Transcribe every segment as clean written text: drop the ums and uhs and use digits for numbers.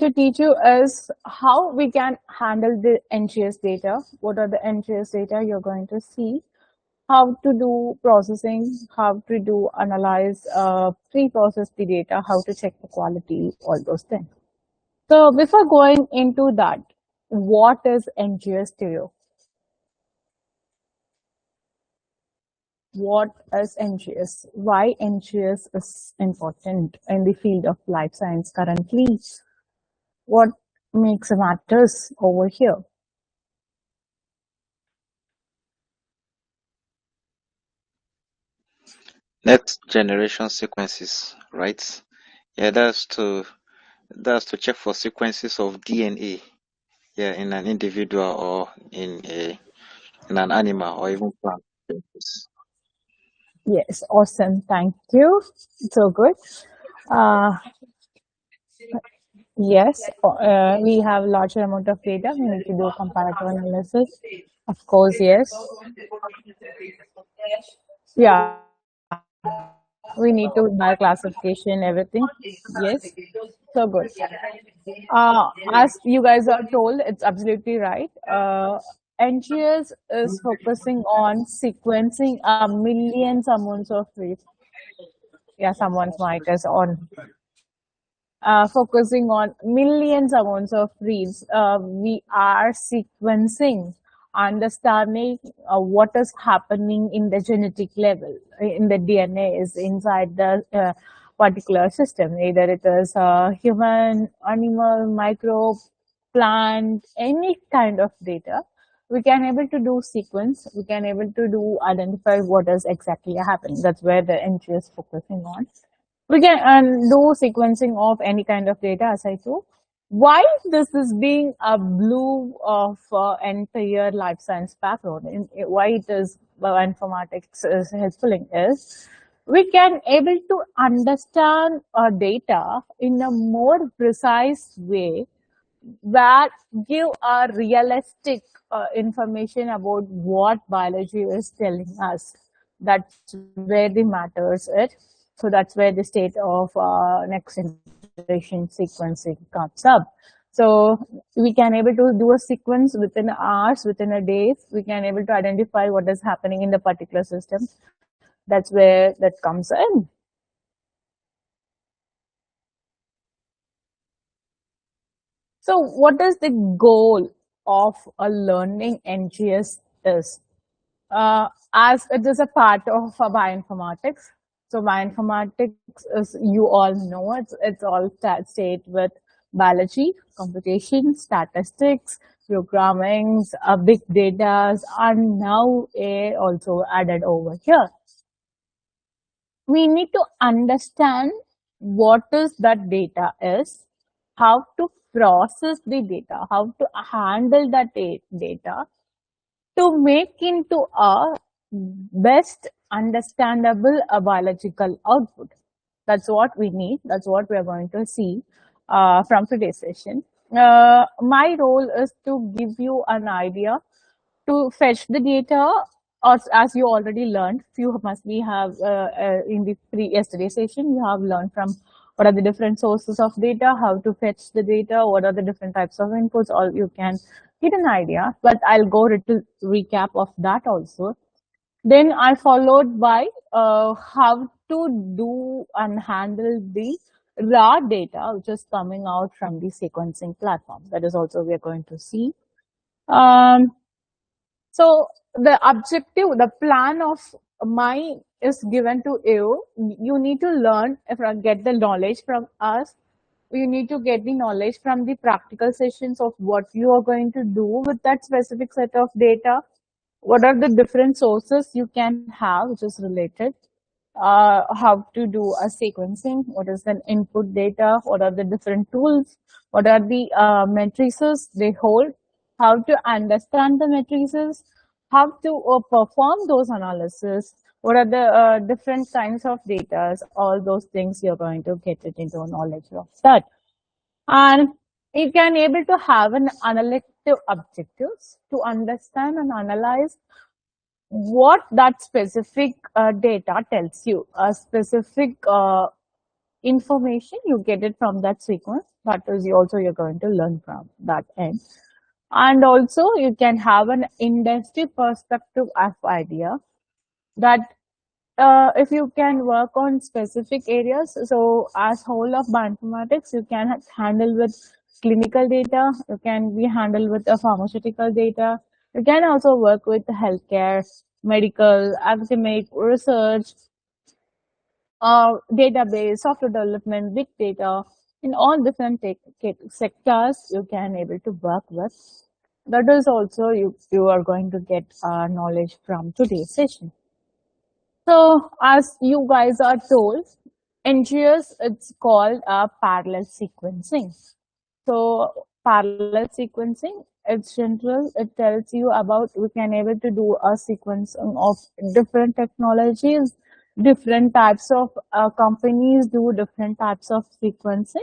to teach you is how we can handle the NGS data. What are the NGS data you're going to see? How to do processing, how to do analyze, pre-process the data, how to check the quality, all those things. So before going into that, what is NGS to you? What is NGS? Why NGS is important in the field of life science currently? What makes matters over here? Next generation sequences, right? Yeah, that's to check for sequences of DNA, yeah, in an individual or in an animal or even plant. Yes, awesome. Thank you. So good. Uh, yes, we have larger amount of data. We need to do comparative analysis. Of course, yes. Yeah, we need to do classification, everything. Yes, so good. As you guys are told, it's absolutely right. NGS is focusing on sequencing a millions amounts of reads. Yeah, someone's mic is on. Focusing on millions amounts of reads. We are sequencing, understanding what is happening in the genetic level, in the DNA is inside the particular system, either it is human, animal, microbe, plant, any kind of data. We can able to do sequence, we can able to do identify what is exactly happening. That's where the entry is focusing on. We can do sequencing of any kind of data, as I told. Why this is being a blue of entire life science background, why it is bioinformatics is helpful is we can able to understand data in a more precise way that give a realistic information about what biology is telling us. That's where the matters it. So that's where the state of next generation sequencing comes up. So we can able to do a sequence within hours, within a day. We can able to identify what is happening in the particular system. That's where that comes in. So what is the goal of a learning NGS is? As it is a part of bioinformatics. So bioinformatics is, you all know, it's all state with biology, computation, statistics, programming, big data, and now AI also added over here. We need to understand what is that data is, how to process the data, how to handle that data, to make into a best understandable biological output. That's what we need. That's what we are going to see from today's session. My role is to give you an idea to fetch the data, or as you already learned, you must be have in the yesterday session, you have learned from what are the different sources of data, how to fetch the data, what are the different types of inputs, or you can get an idea, but I'll go to recap of that also. Then I followed by how to do and handle the raw data which is coming out from the sequencing platform. That is also we are going to see. Um, so the objective, the plan of mine is given to you. You need to learn, if I get the knowledge from us. You need to get the knowledge from the practical sessions of what you are going to do with that specific set of data. What are the different sources you can have which is related? How to do a sequencing, what is the input data, what are the different tools, what are the matrices they hold, how to understand the matrices, how to perform those analysis, what are the different kinds of data, all those things you're going to get it into knowledge of that. And you can able to have an analytic objectives to understand and analyze what that specific data tells you, a specific information you get it from that sequence. That is also you're going to learn from that end. And also you can have an industry perspective of idea that if you can work on specific areas, so as whole of bioinformatics, you can handle with clinical data, you can be handled with the pharmaceutical data, you can also work with healthcare, medical, academic, research, database, software development, big data, in all different sectors you can able to work with. That is also you are going to get knowledge from today's session. So as you guys are told, NGS, it's called parallel sequencing. So parallel sequencing, it's general. It tells you about we can able to do a sequencing of different technologies, different types of companies do different types of sequencing,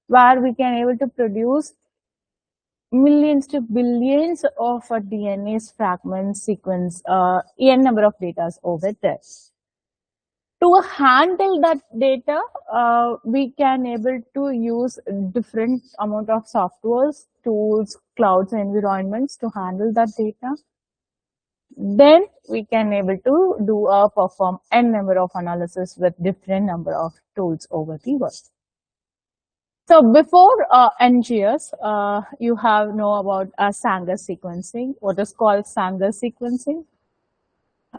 where we can able to produce millions to billions of DNA fragment sequence, n number of data over there. To handle that data, we can able to use different amount of softwares, tools, clouds, environments to handle that data. Then we can able to do perform n number of analysis with different number of tools over the world. So before NGS, you have know about Sanger sequencing. What is called Sanger sequencing?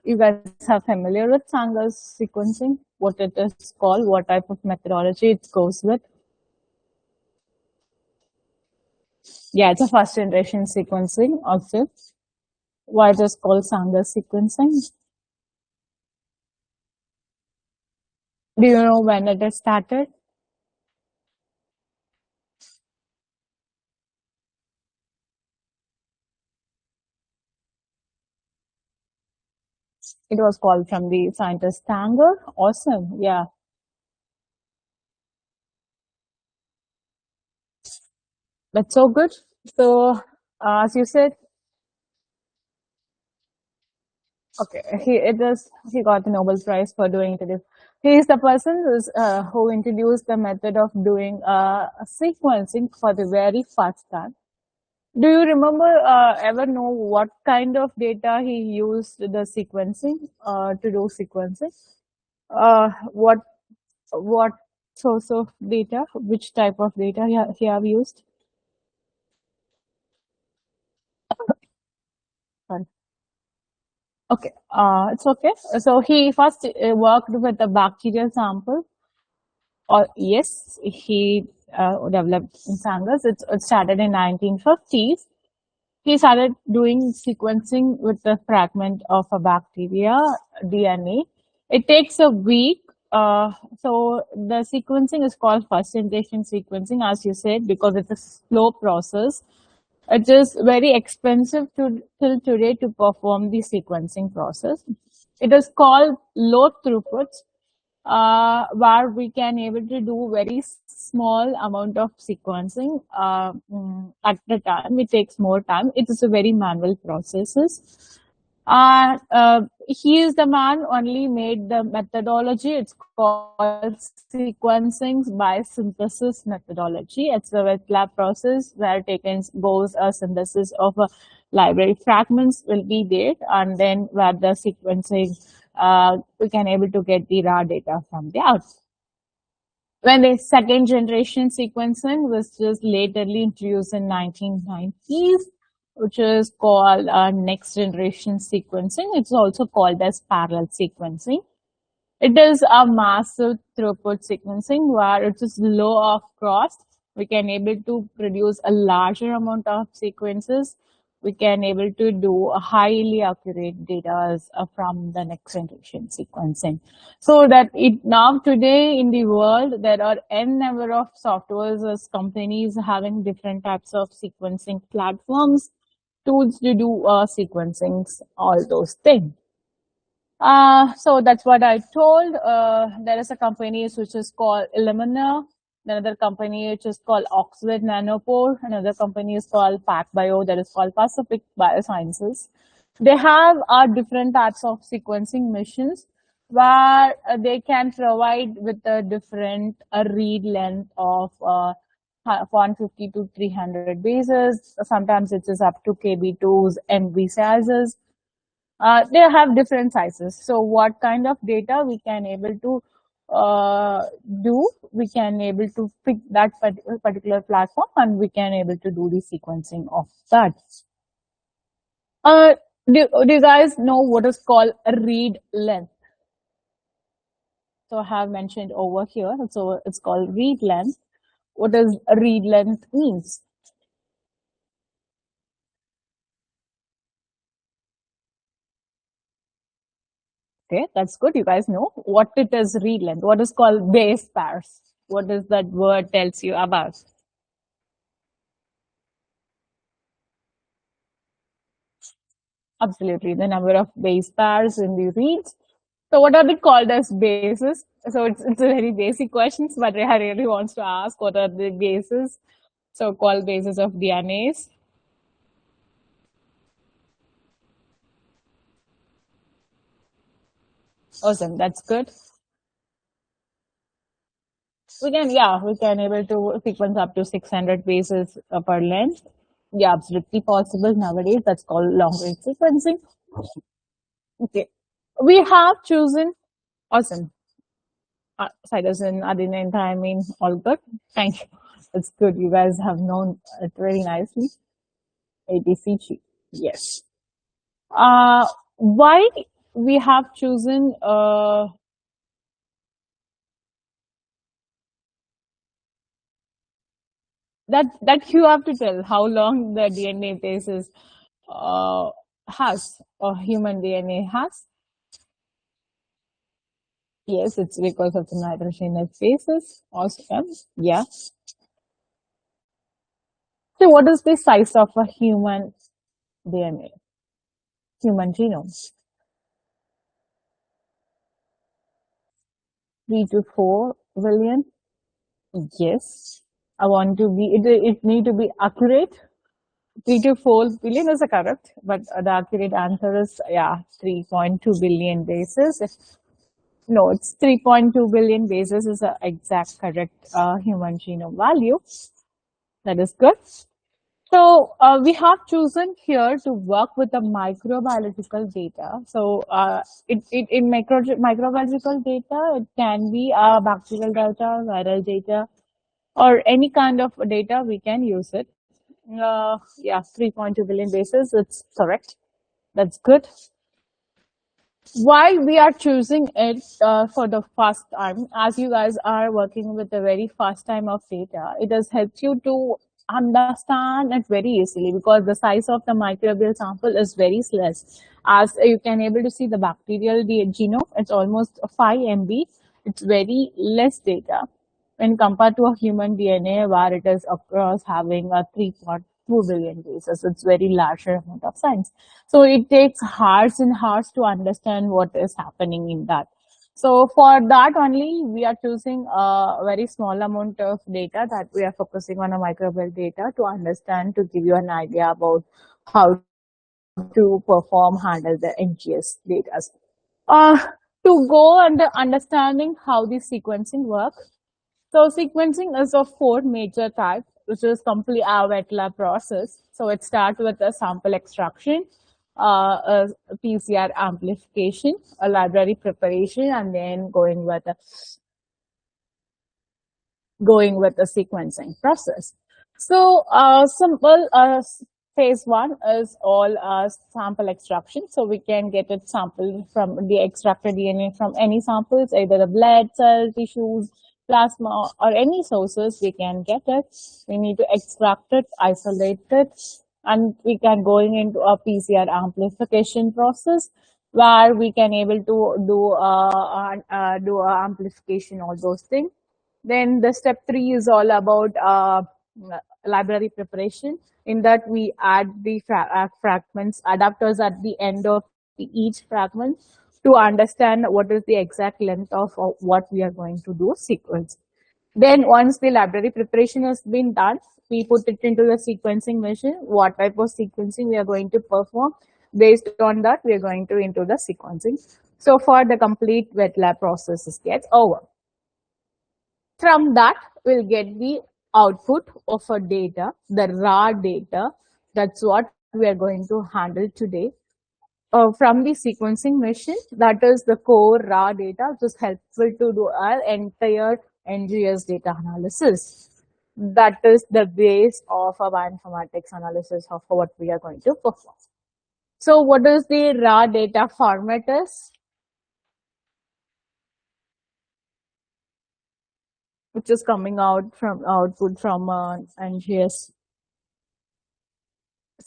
You guys are familiar with Sanger's sequencing, what it is called, what type of methodology it goes with? Yeah, it's a first generation sequencing also. Why it is called Sanger sequencing? Do you know when it is started? It was called from the scientist Sanger. Awesome. Yeah, that's so good. So, as you said, okay, he got the Nobel Prize for doing it. He is the person who introduced the method of doing sequencing for the very first time. Do you remember ever know what kind of data he used the sequencing to do sequencing? What source of data? Which type of data he have used? Sorry. Okay, it's okay. So he first worked with a bacterial sample. Or yes, he developed in Sangas. It started in 1950s. He started doing sequencing with a fragment of a bacteria DNA. It takes a week. So the sequencing is called first generation sequencing, as you said, because it's a slow process. It is very expensive to till today to perform the sequencing process. It is called low throughput, where we can able to do very small amount of sequencing at the time. It takes more time. It is a very manual processes. He is the man only made the methodology. It's called sequencing by synthesis methodology. It's a wet lab process where taken goes a synthesis of a library fragments will be there, and then where the sequencing we can able to get the raw data from the out. When the second generation sequencing was just laterly introduced in 1990s, which is called next generation sequencing. It's also called as parallel sequencing. It is a massive throughput sequencing where it is low of cost. We can able to produce a larger amount of sequences. We can able to do a highly accurate data from the next generation sequencing. So that it now today in the world there are n number of softwares as companies having different types of sequencing platforms, tools to do sequencings, all those things. So that's what I told. There is a company which is called Illumina, another company which is called Oxford Nanopore, another company is called PacBio, that is called Pacific Biosciences. They have different types of sequencing machines. where they can provide with a different read length of 150 to 300 bases. Sometimes it is up to KB2s, MB sizes. They have different sizes. So what kind of data we can able to do? We can able to pick that particular platform, and we can able to do the sequencing of that. Uh, do you guys know what is called a read length? So I have mentioned over here. So it's called read length. What does a read length means? Okay, that's good. You guys know what it is. Read length. What is called base pairs? What does that word tells you about? Absolutely, the number of base pairs in the reads. So what are they called as bases? So it's a very basic questions, but I really wants to ask what are the bases? So called bases of DNAs. Awesome, that's good. We can able to sequence up to 600 bases per length. Yeah, absolutely possible nowadays. That's called long range sequencing. Okay, we have chosen. Awesome. Cytosine, adenine, thymine, all good. Thank you. It's good. You guys have known it very nicely. ABCG. Yes. Why we have chosen that you have to tell how long the DNA basis uh, has or human DNA has. Yes, it's because of the nitrogenous basis. Awesome. Yeah. So, what is the size of a human DNA, human genome? 3 to 4 billion. Yes. I want to be. It need to be accurate. 3 to 4 billion is correct, but the accurate answer is yeah 3.2 billion bases. No, it's 3.2 billion bases is the exact correct human genome value. That is good. So we have chosen here to work with the microbiological data. So in microbiological data, it can be bacterial data, viral data, or any kind of data we can use it. Yeah, 3.2 billion bases. It's correct. That's good. Why we are choosing it for the first time, as you guys are working with the very first time of data, it has helped you to understand it very easily because the size of the microbial sample is very less. As you can able to see the bacterial genome, it's almost 5 MB. It's very less data when compared to a human DNA where it is across having a 3.2 billion bases. It's very larger amount of science. So it takes hours and hours to understand what is happening in that. So for that only, we are choosing a very small amount of data that we are focusing on a microbial data to understand, to give you an idea about how to perform, handle the NGS data. Uh, to go under understanding how the sequencing work, so sequencing is of four major types, which is complete our wet lab process. So it starts with a sample extraction, a PCR amplification, a library preparation, and then going with the sequencing process. So, simple phase one is all sample extraction. So we can get a sample from the extracted DNA from any samples, either the blood, cell, tissues, plasma, or any sources. We can get it. We need to extract it, isolate it, and we can going into a PCR amplification process where we can able to do amplification, all those things. Then the step three is all about library preparation. In that, we add the fragments, adapters at the end of each fragment to understand what is the exact length of what we are going to do sequence. Then once the library preparation has been done, we put it into the sequencing machine, what type of sequencing we are going to perform. Based on that, we are going to into the sequencing. So for the complete wet lab processes gets over. From that, we'll get the output of a data, the raw data. That's what we are going to handle today. From the sequencing machine, that is the core raw data, which is helpful to do our entire NGS data analysis. That is the base of our bioinformatics analysis of what we are going to perform. So what is the raw data format is, which is coming out from output from NGS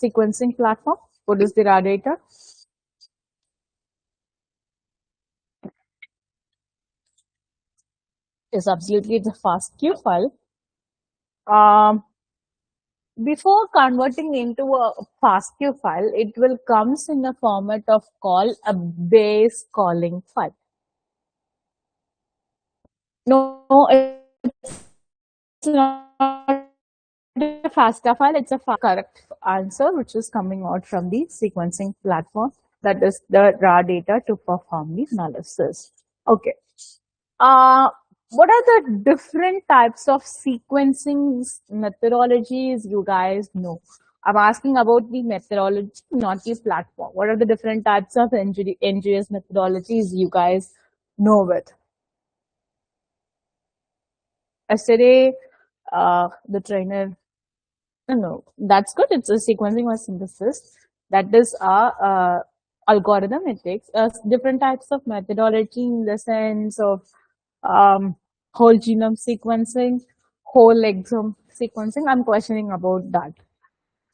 sequencing platform? What is the raw data? Is absolutely the FASTQ file. Um, Before converting into a FASTQ file, it will comes in a format of call a base calling file. No, it's not a FASTA file. It's a correct answer, which is coming out from the sequencing platform. That is the raw data to perform the analysis. Okay. Uh, what are the different types of sequencing methodologies you guys know? I'm asking about the methodology, not the platform. What are the different types of NGS methodologies you guys know with? Yesterday, the trainer, no, that's good. It's a sequencing or synthesis. That is a algorithm. It takes different types of methodology in the sense of um, whole genome sequencing, whole exome sequencing. I'm questioning about that.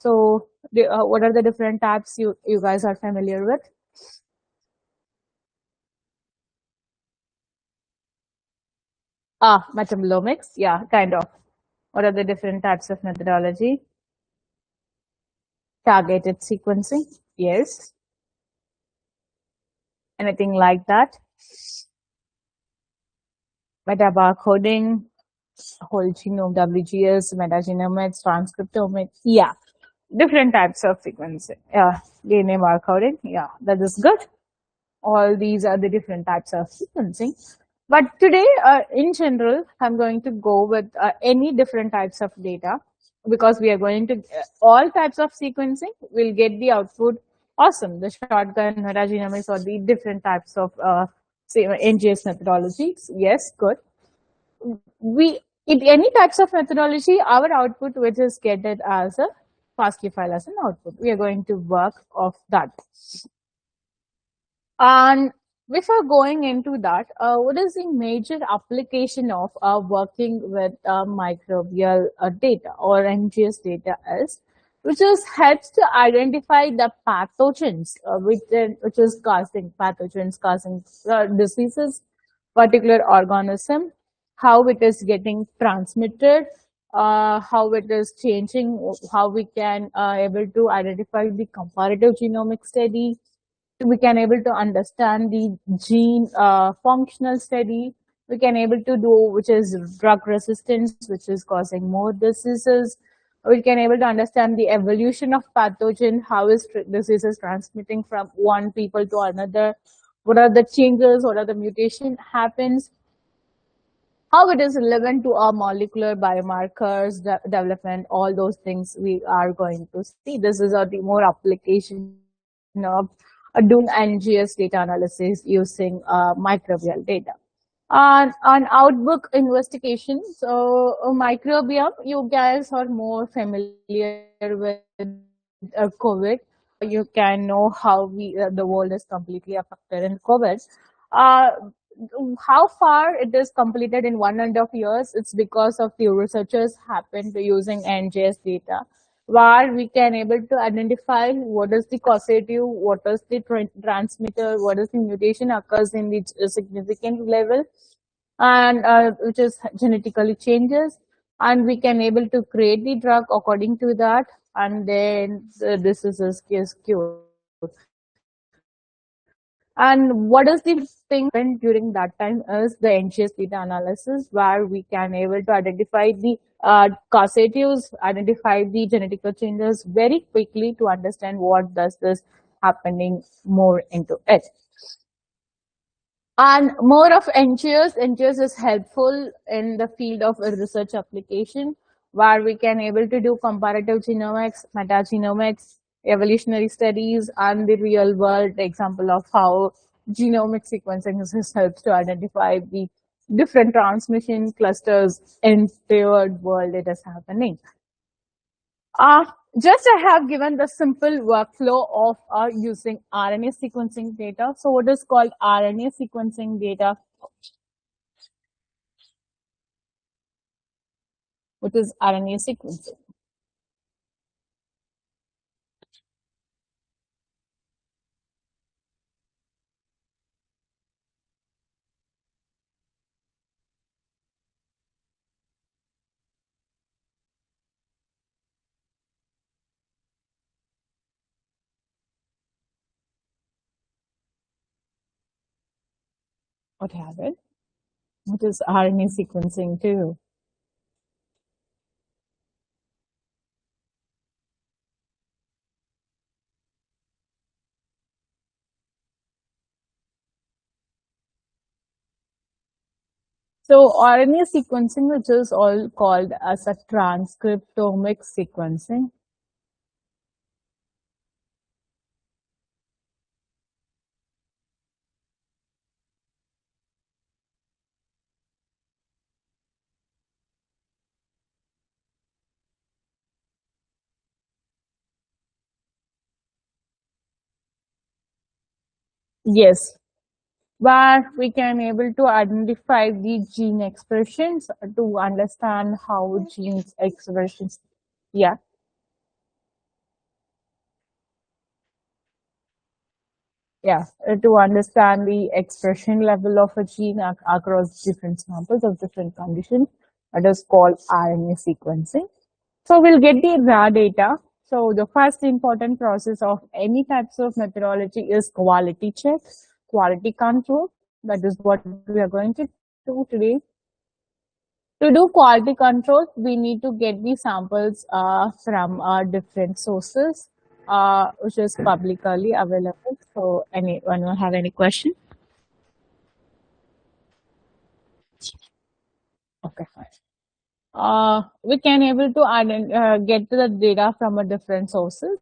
So, what are the different types you guys are familiar with? Metabolomics. Yeah, kind of. What are the different types of methodology? Targeted sequencing. Yes. Anything like that? Metabarcoding, whole genome, WGS, metagenomics, transcriptomics. Yeah, different types of sequencing. Yeah, DNA barcoding. Yeah, that is good. All these are the different types of sequencing. But today, in general, I'm going to go with any different types of data because we are going to all types of sequencing will get the output. Awesome, the shotgun, metagenomics, or the different types of say, NGS methodologies. Yes, good. We in any types of methodology, our output which is getted as a FASTQ file as an output. We are going to work off that. And before going into that, what is the major application of working with microbial data or NGS data is, which is helps to identify the pathogens which is causing pathogens causing diseases, particular organism, how it is getting transmitted, how it is changing, how we can able to identify the comparative genomic study, we can able to understand the gene functional study, we can able to do which is drug resistance which is causing more diseases, we can able to understand the evolution of pathogen, how is diseases transmitting from one people to another, what are the changes, what are the mutation happens, how it is relevant to our molecular biomarkers development, all those things we are going to see. This is the more application of doing NGS data analysis using microbial data. On Outlook investigation, so Microbial, you guys are more familiar with COVID. You can know how the world is completely affected in COVID. Uh, how far it is completed in 1.5 years, it's because of the researchers happened to using NGS data, where we can able to identify what is the causative, what is the transmitter, what is the mutation occurs in the significant level, and which is genetically changes, and we can able to create the drug according to that, and then the disease is cured. And what is the thing happened during that time is the NGS data analysis, where we can able to identify the causatives, identify the genetical changes very quickly to understand what does this happening more into it. And more of NGS. NGS is helpful in the field of research application, where we can able to do comparative genomics, metagenomics, evolutionary studies, and the real world example of how genomic sequencing helps to identify the different transmission clusters in the world it is happening. Uh, just I have given the simple workflow of using RNA sequencing data. So what is called RNA sequencing data? What is RNA sequencing? What happened? What is RNA sequencing too? So RNA sequencing, which is all called as a transcriptomic sequencing. Yes, where we can able to identify the gene expressions to understand how genes expressions. Yeah. Yeah, to understand the expression level of a gene across different samples of different conditions. That is called RNA sequencing. So we'll get the raw data. So the first important process of any types of methodology is quality check, quality control. That is what we are going to do today. To do quality control, we need to get the samples from different sources, which is publicly available. So, anyone will have any question? Okay, fine. We can able to get the data from a different sources.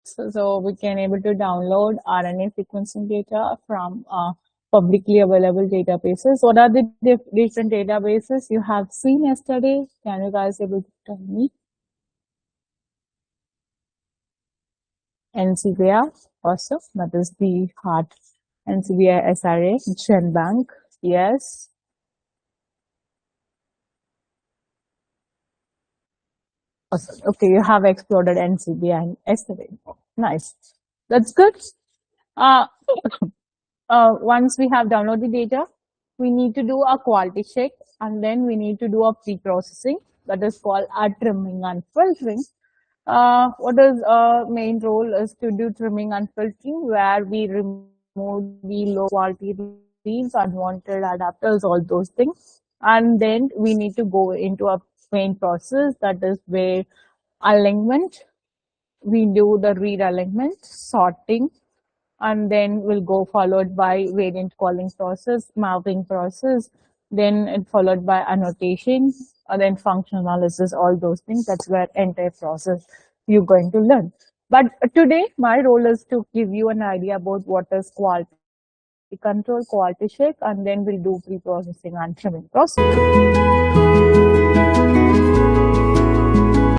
So we can able to download RNA sequencing data from publicly available databases. What are the different databases you have seen yesterday? Can you guys able to tell me? NCBI also, that is the heart. NCBI SRA, GenBank, yes. Awesome. Okay, you have explored NCBI yesterday. Nice. That's good. Uh, Once we have downloaded the data, we need to do a quality check and then we need to do a pre-processing that is called a trimming and filtering. What is main role is to do trimming and filtering where we remove the low quality reads, unwanted adapters, all those things. And then we need to go into a main process that is where alignment, we do the read alignment, sorting, and then will go followed by variant calling process, mapping process, then it followed by annotation, and then function analysis, all those things. That's where entire process you're going to learn. But today, my role is to give you an idea about what is quality control, quality check, and then we'll do pre-processing and trimming process.